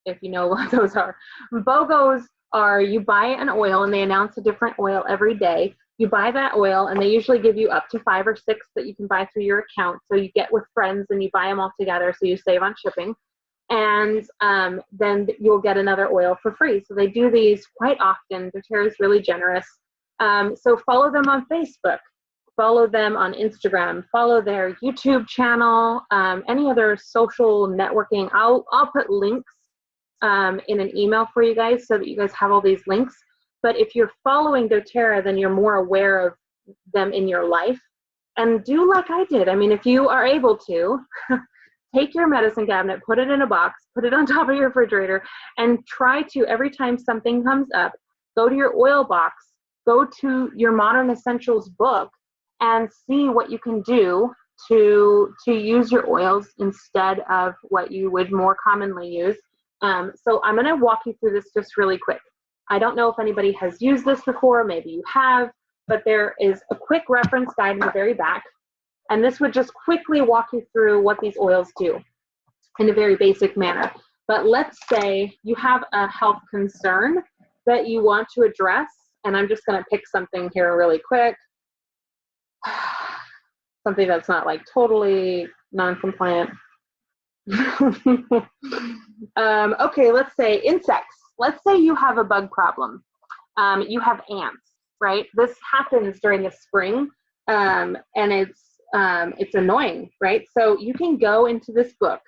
if you know what those are. BOGOs are, you buy an oil and they announce a different oil every day. You buy that oil and they usually give you up to 5 or 6 that you can buy through your account. So you get with friends and you buy them all together, so you save on shipping. And then you'll get another oil for free. So they do these quite often. doTERRA is really generous. So follow them on Facebook, follow them on Instagram, follow their YouTube channel, any other social networking. I'll put links in an email for you guys so that you guys have all these links. But if you're following doTERRA, then you're more aware of them in your life. And do like I did. I mean, if you are able to, take your medicine cabinet, put it in a box, put it on top of your refrigerator, and try to, every time something comes up, go to your oil box, go to your Modern Essentials book, and see what you can do to use your oils instead of what you would more commonly use. So I'm going to walk you through this just really quick. I don't know if anybody has used this before, maybe you have, but there is a quick reference guide in the very back. And this would just quickly walk you through what these oils do in a very basic manner. But let's say you have a health concern that you want to address, and I'm just going to pick something here really quick. Something that's not like totally non-compliant. Okay, let's say insects. Let's say you have a bug problem. You have ants, right? This happens during the spring, and it's annoying, right? So you can go into this book.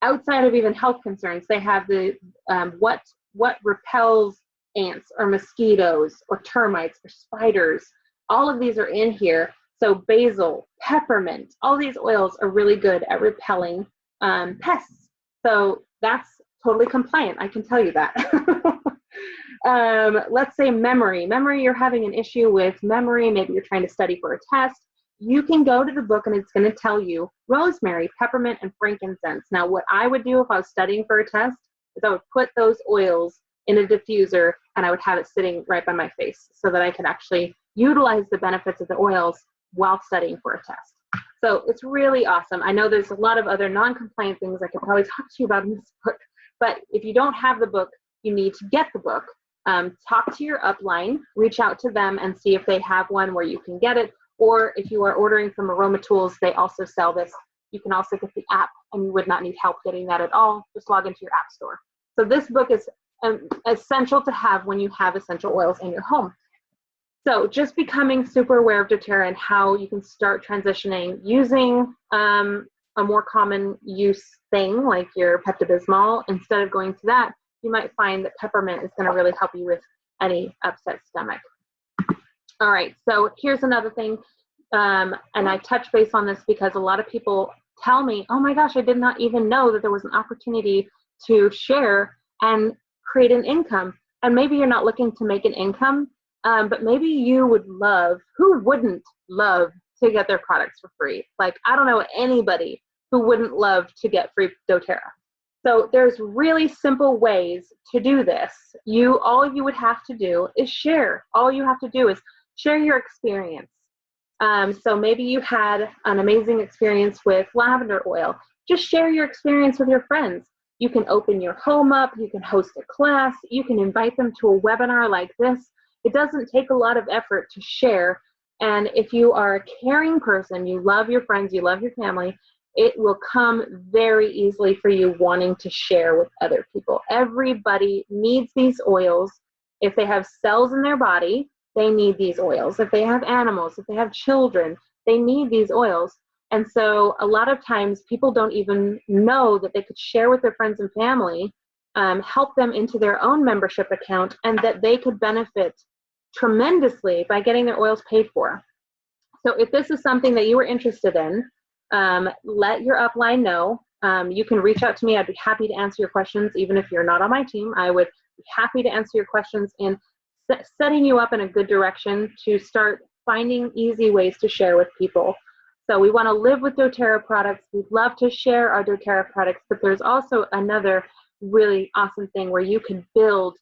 Outside of even health concerns, they have the what repels ants or mosquitoes or termites or spiders. All of these are in here. So basil, peppermint, all these oils are really good at repelling pests. So that's totally compliant, I can tell you that. Let's say memory. Memory, you're having an issue with memory, maybe you're trying to study for a test. You can go to the book and it's going to tell you rosemary, peppermint, and frankincense. Now, what I would do if I was studying for a test is I would put those oils in a diffuser and I would have it sitting right by my face so that I could actually utilize the benefits of the oils while studying for a test. So it's really awesome. I know there's a lot of other non-compliant things I could probably talk to you about in this book, but if you don't have the book, you need to get the book. Talk to your upline, reach out to them and see if they have one where you can get it. Or if you are ordering from AromaTools, they also sell this. You can also get the app and you would not need help getting that at all. Just log into your app store. So this book is essential to have when you have essential oils in your home. So just becoming super aware of doTERRA and how you can start transitioning using a more common use thing like your Pepto-Bismol. Instead of going to that, you might find that peppermint is going to really help you with any upset stomach. All right, so here's another thing, and I touch base on this because a lot of people tell me, oh my gosh, I did not even know that there was an opportunity to share and create an income. And maybe you're not looking to make an income, but maybe you would love, who wouldn't love to get their products for free? Like, I don't know anybody who wouldn't love to get free doTERRA. So there's really simple ways to do this. All you would have to do is share. All you have to do is share your experience. So maybe you had an amazing experience with lavender oil. Just share your experience with your friends. You can open your home up, you can host a class, you can invite them to a webinar like this. It doesn't take a lot of effort to share. And if you are a caring person, you love your friends, you love your family, it will come very easily for you wanting to share with other people. Everybody needs these oils. If they have cells in their body, they need these oils. If they have animals, if they have children, they need these oils. And so a lot of times people don't even know that they could share with their friends and family, help them into their own membership account, and that they could benefit tremendously by getting their oils paid for. So if this is something that you are interested in, let your upline know. You can reach out to me. I'd be happy to answer your questions. Even if you're not on my team, I would be happy to answer your questions and setting you up in a good direction to start finding easy ways to share with people. So we want to live with doTERRA products. We'd love to share our doTERRA products, but there's also another really awesome thing where you can build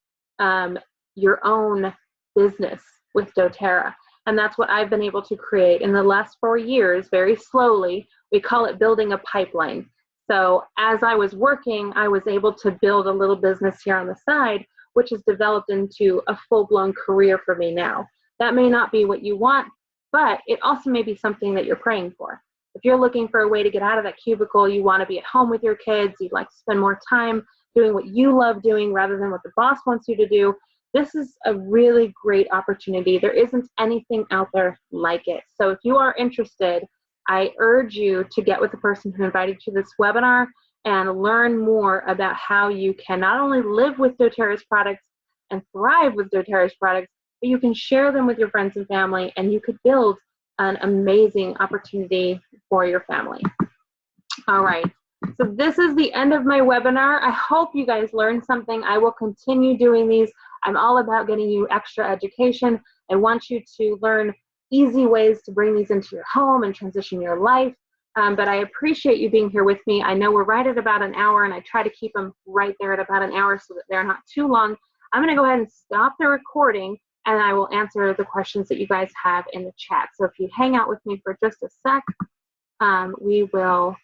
your own business with doTERRA. And that's what I've been able to create in the last 4 years, very slowly. We call it building a pipeline. So as I was working, I was able to build a little business here on the side, which has developed into a full-blown career for me now. That may not be what you want, but it also may be something that you're praying for. If you're looking for a way to get out of that cubicle, you want to be at home with your kids, you'd like to spend more time doing what you love doing rather than what the boss wants you to do, this is a really great opportunity. There isn't anything out there like it. So if you are interested, I urge you to get with the person who invited you to this webinar and learn more about how you can not only live with doTERRA's products and thrive with doTERRA's products, but you can share them with your friends and family, and you could build an amazing opportunity for your family. All right. So this is the end of my webinar. I hope you guys learned something. I will continue doing these. I'm all about getting you extra education. I want you to learn easy ways to bring these into your home and transition your life. But I appreciate you being here with me. I know we're right at about an hour, and I try to keep them right there at about an hour so that they're not too long. I'm going to go ahead and stop the recording, and I will answer the questions that you guys have in the chat. So if you hang out with me for just a sec, we will